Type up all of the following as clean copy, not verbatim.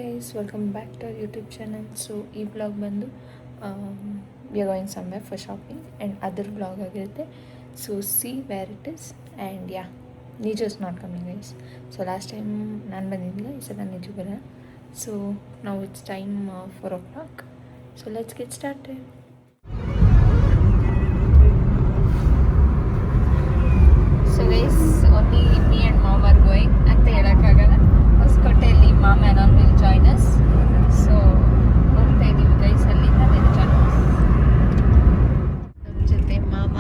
Guys, welcome back to our YouTube channel. So ಈ vlog ಬಂದು we are going somewhere for shopping and other vlog ಆಗಿರುತ್ತೆ. So see where it is and yeah, Niju is not coming guys. So last time ನಾನು ಬಂದಿದ್ದಿಲ್ಲ, ಈ ಸಲ Niju ಬರಲ್ಲ. So now it's time 4 o'clock. So let's get started. So guys, only me and mom are going ಅಂತ ಹೇಳಕ್ಕಾಗಲ್ಲ. ಹೊಸಕೋಟೆಯಲ್ಲಿ mom and all will join us. So ಹೋಗ್ತಾ ಇದೀವಿ guys, ಅಲ್ಲಿಂದ they will join us. ನಮ್ಮ ಜೊತೆ ಮಾಮ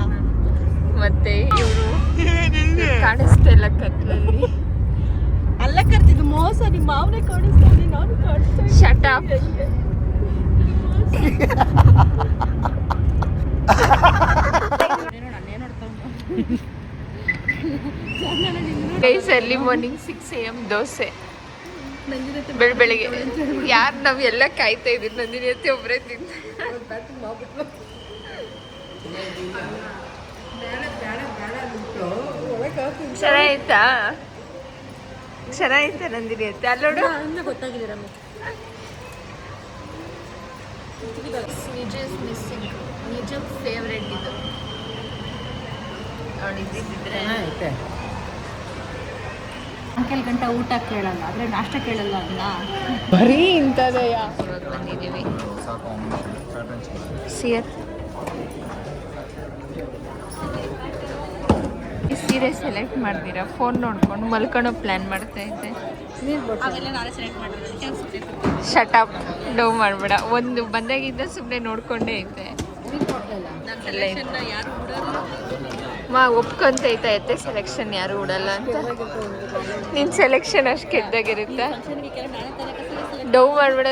ಮತ್ತೆ ಇವರು ಕಾಣಿಸ್ತಾ ಇಲ್ಲ ಕತ್ಲಲ್ಲಿ. ಅಲ್ಲ ಕರ್ತಿದ್ದು ಮೋಸ, ನಿಮ್ಮ ಮಾವನೇ ಕಾಣಿಸ್ತಾನೆ, ನಾನು ಕಾಣಿಸ್ತಾ ಇಲ್ಲ. Shut up. Guys early morning 6 AM dosa ಬೆಳಿಗ್ಗೆ. ಯಾರು ನಾವು ಎಲ್ಲ ಕಾಯ್ತಾ ಇದ್ದೀವಿ, ನಂದಿನಿ ಜೊತೆ ಒಬ್ಬರೇ ತಿಂತ. ಚೆನ್ನಾಯ್ತಾ ಚೆನ್ನಾಯ್ತಾ ನಂದಿನಿ ಜೊತೆ ಅಲ್ಲೋಡು. ಗೊತ್ತಾಗಿದ್ದೀರ ನಿಜ ಇಸ್ ಮಿಸ್ಸಿಂಗ್. ನಿಜ ಫೇವ್ರೆಟ್ ಇದು ನೋಡಿದ್ದಿದ್ರೆ. ಅಂಕೆಲ್ ಗಂಟ ಊಟ ಕೇಳಲ್ಲ, ಆದರೆ ನಾಷ್ಟ ಕೇಳಲ್ಲ ಅಲ್ಲ, ಬರೀ ಇಂಥದೆಯ. ಇವಾಗ ಬಂದಿದ್ದೀವಿ ಸೀರೆ ಸೆಲೆಕ್ಟ್ ಮಾಡ್ತೀರಾ? ಫೋನ್ ನೋಡ್ಕೊಂಡು ಮಲ್ಕೊಳ್ಳೋ ಪ್ಲ್ಯಾನ್ ಮಾಡ್ತಾ ಇದ್ದೆ. ಶಟ್ ಅಪ್, ಡೋ ಮಾಡಬೇಡ. ಒಂದು ಬಂದಾಗಿದ್ದ ಸುಮ್ಮನೆ ನೋಡ್ಕೊಂಡೇ ಇದ್ದೆ. ಮಾ ಒಪ್ಕೊಂತೈತೆ ಐತೆ ಸೆಲೆಕ್ಷನ್ ಯಾರು ಉಡಲ್ಲ ಅಂತ. ನಿನ್ ಸೆಲೆಕ್ಷನ್ ಅಷ್ಟು ಕೆಟ್ಟದಾಗಿರುತ್ತೆ. ಡೌ ಮಾಡ್ಬೇಡ.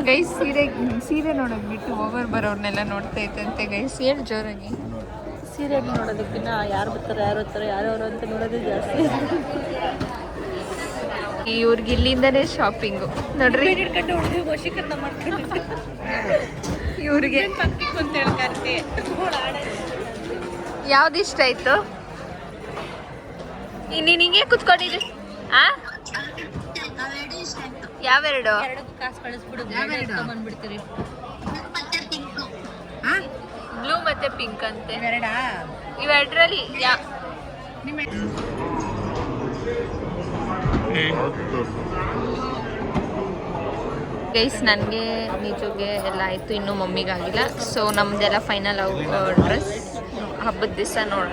ಗೈಸ್ ಸೀರೆ ನೋಡೋದು ಬಿಟ್ಟು ಓವರ್ ಬರೋರ್ನೆಲ್ಲ ನೋಡ್ತಾ ಇತ್ತಂತೆ ಗೈಸ್. ಹೇಳಿ ಜೋರಾಗಿ. ಸೀರೆ ನೋಡೋದಕ್ಕಿಂತ ಯಾರು ಬರ್ತಾರೆ ಯಾರವರು ಅಂತ ನೋಡೋದೇ ಜಾಸ್ತಿ. ಇವ್ರಿಗೆ ಇಲ್ಲಿಂದನೇ ಶಾಪಿಂಗು ನೋಡ್ರಿ. ವಶೀಕರಣ ಮಾಡ್ಕೊಂಡು ಇವ್ರಿಗೆ ಅಂತ ಹೇಳ್ತಾರೆ. ಯಾವ್ದು ಇಷ್ಟ ಆಯ್ತು? ನಿನಗೆ ಕುತ್ಕೊಂಡಿದ್ದೆ. ಯಾವೆರಡು? ಕಾಸು ಕಳಿಸ್ಬಿಡು, ಬಂದ್ಬಿಡ್ತೀರಿ. ಬ್ಲೂ ಮತ್ತೆ ಪಿಂಕ್ ಅಂತೆ ಇವೆರಡರಲ್ಲಿ. ಗೈಸ್ ನನಗೆ ನಿಜಗೆ ಎಲ್ಲ ಆಯಿತು, ಇನ್ನೂ ಮಮ್ಮಿಗಾಗಿಲ್ಲ. ಸೊ ನಮ್ಮದೆಲ್ಲ ಫೈನಲ್ ಡ್ರೆಸ್ ಹಬ್ಬದ ದಿವಸ ನೋಡೋಣ.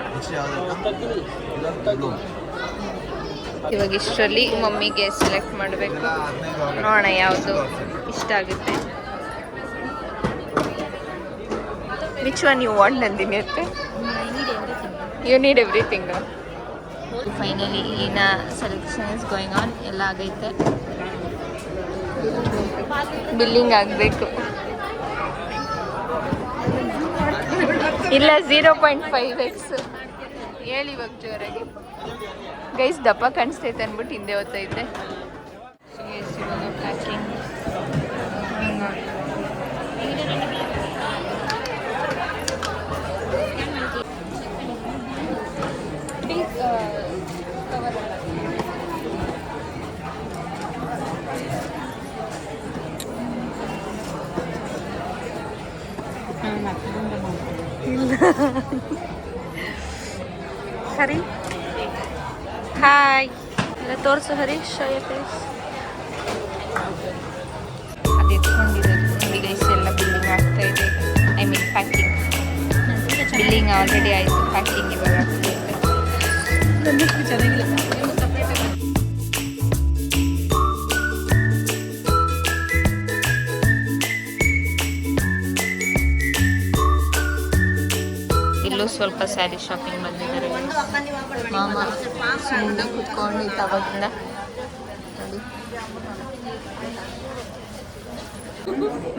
ಇವಾಗ ಇಷ್ಟರಲ್ಲಿ ಮಮ್ಮಿಗೆ ಸೆಲೆಕ್ಟ್ ಮಾಡಬೇಕು. ನೋಡೋಣ ಯಾವುದು ಇಷ್ಟ ಆಗುತ್ತೆ. Which one you want Nandini ಅತ್ತೆ? You need everything. ಫೈನಲಿ ಇಲ್ಲಿನ ಸೆಲೆಕ್ಷನ್ ಇಸ್ ಗೋಯಿಂಗ್ ಆನ್. ಎಲ್ಲ ಆಗೈತೆ, ಬಿಲ್ಲಿಂಗ್ ಆಗಬೇಕು. ಇಲ್ಲ 0.5x ಹೇಳಿ ಇವಾಗ ಜೋರಾಗಿ. ಗೈಸ್ ದಪ್ಪ ಕಾಣಿಸ್ತೈತೆ ಅಂದ್ಬಿಟ್ಟು ಹಿಂದೆ ಓದ್ತೈತೆ. ಪ್ಯಾಕಿಂಗ್ ಹರಿ ಹಾಯ್ ಎಲ್ಲ ತೋರಿಸು ಹರಿ. ಶೋ ಯರ್ ಫೇಸ್. ಅದು ಎತ್ಕೊಂಡಿರೋದು ನೋಡಿ ಗೈಸ್. ಎಲ್ಲ ಬಿಲ್ಲಿಂಗ್ ಆಗ್ತಾ ಇದೆ. I mean packing. Billing already ಆಯಿತು, ಪ್ಯಾಕಿಂಗ್ ಇವಾಗ ಆಗ್ತಾ ಇದೆ. ಚೆನ್ನಾಗಿಲ್ಲ. ಇಲ್ಲೂ ಸ್ವಲ್ಪ ಸ್ಯಾರಿ ಶಾಪಿಂಗ್ ಬಂದಿದ್ದಾರೆ. ಮಾಮ ಸುಮ್ಮನೆ ಕುತ್ಕೊಂಡು ಅವಾಗಿಂದ ನೋಡಿ.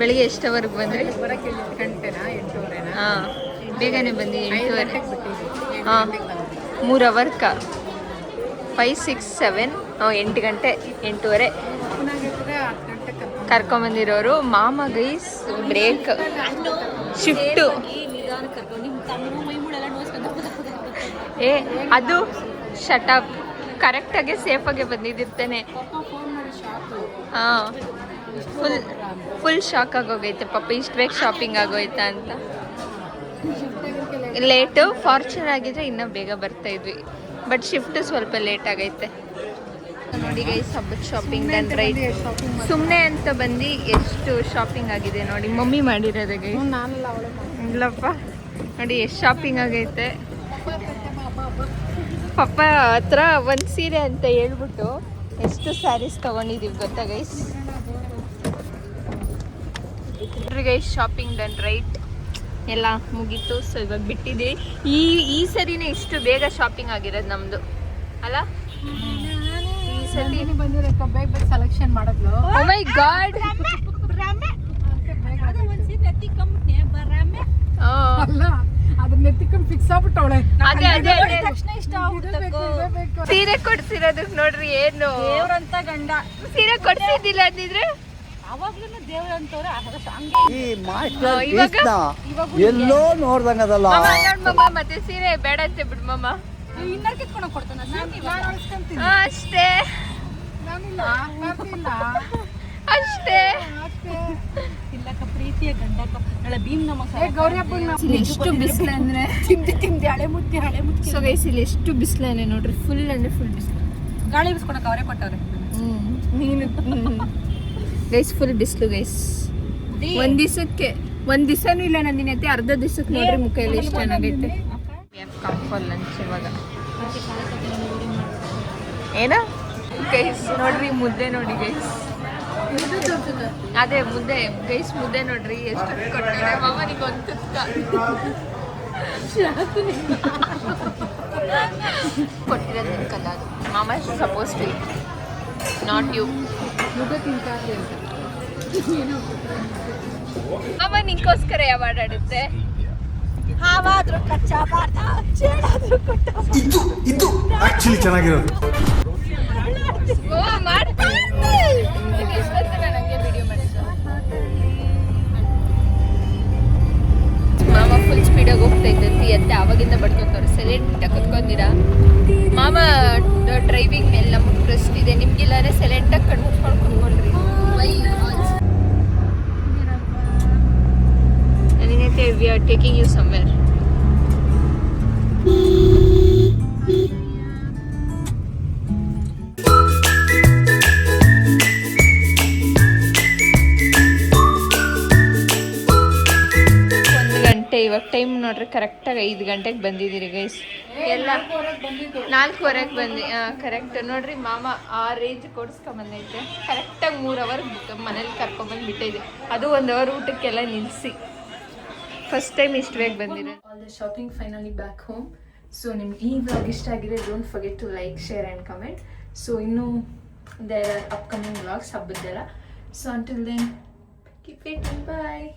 ಬೆಳಿಗ್ಗೆ ಎಷ್ಟವರೆಗೆ ಬಂದ್ರಿ? ಹಾಂ ಬೇಗನೆ ಬಂದು 8:30. ಹಾಂ 3 ಅವರ್ಕ 5, 6, 7 8 ಗಂಟೆ 8:30 ಕರ್ಕೊಂಬಂದಿರೋರು. ಮಾಮ ಗೈಸ್ ಬ್ರೇಕ್ ಶಿಫ್ಟು. ಏ ಅದು ಶಟಪ್ ಕರೆಕ್ಟಾಗಿ ಸೇಫಾಗೆ ಬಂದಿದ್ದಿರ್ತೇನೆ. ಹಾಂ ಫುಲ್ ಶಾಕ್ ಆಗೋಗೈತೆ ಪಾಪ, ಇಷ್ಟು ಬೇಗ ಶಾಪಿಂಗ್ ಆಗೋಯ್ತಾ ಅಂತ. ಲೇಟು, ಫಾರ್ಚುನ್ ಆಗಿದ್ರೆ ಇನ್ನೂ ಬೇಗ ಬರ್ತಾ ಇದ್ವಿ, ಬಟ್ ಶಿಫ್ಟ್ ಸ್ವಲ್ಪ ಲೇಟ್ ಆಗೈತೆ. ನೋಡಿ ಗೈಸ್, ಹಬ್ಬದ ಶಾಪಿಂಗ್ ಡನ್ ರೈಟ್. ಸುಮ್ಮನೆ ಅಂತ ಬಂದು ಎಷ್ಟು ಶಾಪಿಂಗ್ ಆಗಿದೆ ನೋಡಿ, ಮಮ್ಮಿ ಮಾಡಿರೋದು ಗೈಸ್, ಇಲ್ಲಪ್ಪ. ನೋಡಿ ಎಷ್ಟು ಶಾಪಿಂಗ್ ಆಗೈತೆ. ಪಪ್ಪ ಹತ್ರ ಒಂದು ಸೀರೆ ಅಂತ ಹೇಳ್ಬಿಟ್ಟು ಎಷ್ಟು ಸ್ಯಾರೀಸ್ ತೊಗೊಂಡಿದ್ದೀವಿ ಗೊತ್ತಾ guys. Guys shopping done right, ಎಲ್ಲ ಮುಗೀತು. ಸೊ ಇವಾಗ ಬಿಟ್ಟಿದ್ದೀವಿ. ಈ ಸರಿನೇ ಇಷ್ಟು ಬೇಗ ಶಾಪಿಂಗ್ ಆಗಿರೋದು ನಮ್ಮದು ಅಲ್ಲ. ಈ ಸರಿ ಬೇಗ ಸೆಲೆಕ್ಷನ್ ಮಾಡಿದ್ಲು. ಓ ಮೈ ಗಾಡ್, ಸೀರೆ ಕೊಡ್ಸಿರೋದಕ್ಕೆ ನೋಡ್ರಿ ಏನು ದೇವ್ರಂತ ಗಂಡ. ಸೀರೆ ಕೊಡ್ಸಿದ್ದಿಲ್ಲ ಅಂದಿದ್ರೆ ಎಲ್ಲೋ ನೋಡ್ದಂಗದಲ್ಲ. ಮತ್ತೆ ಸೀರೆ ಬೇಡ ಅಂತ ಬಿಡು ಮಮ್ಮ, ಅಷ್ಟೇ ಅಷ್ಟೇ. ಪ್ರೀತಿಯ ಗಂಡ ಎಷ್ಟು ಬಿಸಿಲು ಅಂದ್ರೆ ಹಳೆ ಮುತ್ತಿ. ಸೊ ಗೈಸ್ ಇಲ್ಲಿ ಎಷ್ಟು ಬಿಸಿಲೇನೆ ನೋಡ್ರಿ, ಫುಲ್ ಅಂದ್ರೆ ಫುಲ್ ಬಿಸಿಲು. ಗಾಳಿ ಬಿಸ್ಕೊಳಕ್ ಅವರೇ ಕೊಟ್ಟವ್ರೆ. ನೀನು ಗೈಸ್ ಫುಲ್ ಬಿಸಿಲು ಗೈಸ್. ಒಂದ್ ದಿವಸನೂ ಇಲ್ಲ ನಂದಿನೈತೆ, ಅರ್ಧ ದಿವಸಕ್ಕೆ ನೋಡ್ರಿ ಮುಖ ಎಲ್ಲ ಎಷ್ಟು ಚೆನ್ನಾಗೈತೆ. ಫಾರ್ ಲಂಚ್ ಇವಾಗ ಏನ ಗೈಸ್ ನೋಡ್ರಿ, ಮುದ್ದೆ ನೋಡಿ ಗೈಸ್, ಅದೇ ಮುದ್ದೆ ಗೈಸ್, ಮುದ್ದೆ ನೋಡ್ರಿ ಎಷ್ಟು ಕೊಟ್ಟಿದೆ ಮಾಮನಿಗೆ ಒಂದು ತುತ್ತ ಕೊಟ್ಟಿರೋದು ನಿನ್ಕಲ್ಲ, ಅದು ಮಾಮ suppose to it, not you. ಮಾಮ ನಿಂಗೋಸ್ಕರ ಯಾವ ಆಡಾಡುತ್ತೆ. ಹಾವಾದ್ರೂ ಕಚ್ಚಾ ಬಾರ್ದ, ಚೇಡಾದ್ರೂ ಕೊಟ್ಟ. ಇದು ಆಕ್ಚುಲಿ ಚೆನ್ನಾಗಿರೋದು. ಓ ಮಾಡ್ತೀನಿ ನಂಗೆ ವಿಡಿಯೋ ಮಾಡಿದ್ದು. ಮಾಮ ಫುಲ್ ಸ್ಪೀಡಾಗಿ ಹೋಗ್ತಾ ಇದ್ದೈತಿ ಅತ್ತೆ ಆವಾಗಿಂದ ಬಡ್ಕೊಂತವ್ರು. ಸೈಲೆಂಟಾಗಿ ಕುತ್ಕೊಂಡಿರಾ ಮಾಮ ಡ್ರೈವಿಂಗ್ ಮೇಲೆ ನಮಗೆ ಟ್ರಸ್ಟ್ ಇದೆ, ನಿಮ್ಗಿಲ್ಲಾರೆ ಸೈಲೆಂಟಾಗಿ ಕಣ್ಣು ಮುಚ್ಕೊಂಡು ಕುತ್ಕೊಳ್ರಿ. ಅದೇನೈತೆ, we are taking you somewhere. ಇವಾಗ ಟೈಮ್ ನೋಡ್ರಿ ಕರೆಕ್ಟಾಗಿ 5 ಗಂಟೆಗೆ ಬಂದಿದ್ದೀರಿ ಗೈಸ್. ಎಲ್ಲ 4:15 ಬಂದು ಕರೆಕ್ಟ್ ನೋಡ್ರಿ. ಮಾಮ ಆ ರೇಂಜ್ ಕೊಡಿಸ್ಕೊಂಬಂದೈತೆ. ಕರೆಕ್ಟಾಗಿ 3 ಅವರ್ ಮನೇಲಿ ಕರ್ಕೊಂಬಂದು ಬಿಟ್ಟಿದೆ, ಅದು 1 ಅವರ್ ಊಟಕ್ಕೆಲ್ಲ ನಿಲ್ಲಿಸಿ. ಫಸ್ಟ್ ಟೈಮ್ ಇಷ್ಟು ಬೇಗ ಬಂದಿದೆ. All the shopping finally back home. So ನಿಮ್ಗೆ ಈ ವ್ಲಾಗ್ ಇಷ್ಟ ಆಗಿದೆ, don't forget to like, share and comment. So ಇನ್ನೂ ದೇರ್ ಆರ್ ಅಪ್ಕಮಿಂಗ್ ವ್ಲಾಗ್ಸ್ ಹಬ್ಬದ್ದೆಲ್ಲ. So until then keep waiting, ಬಾಯ್.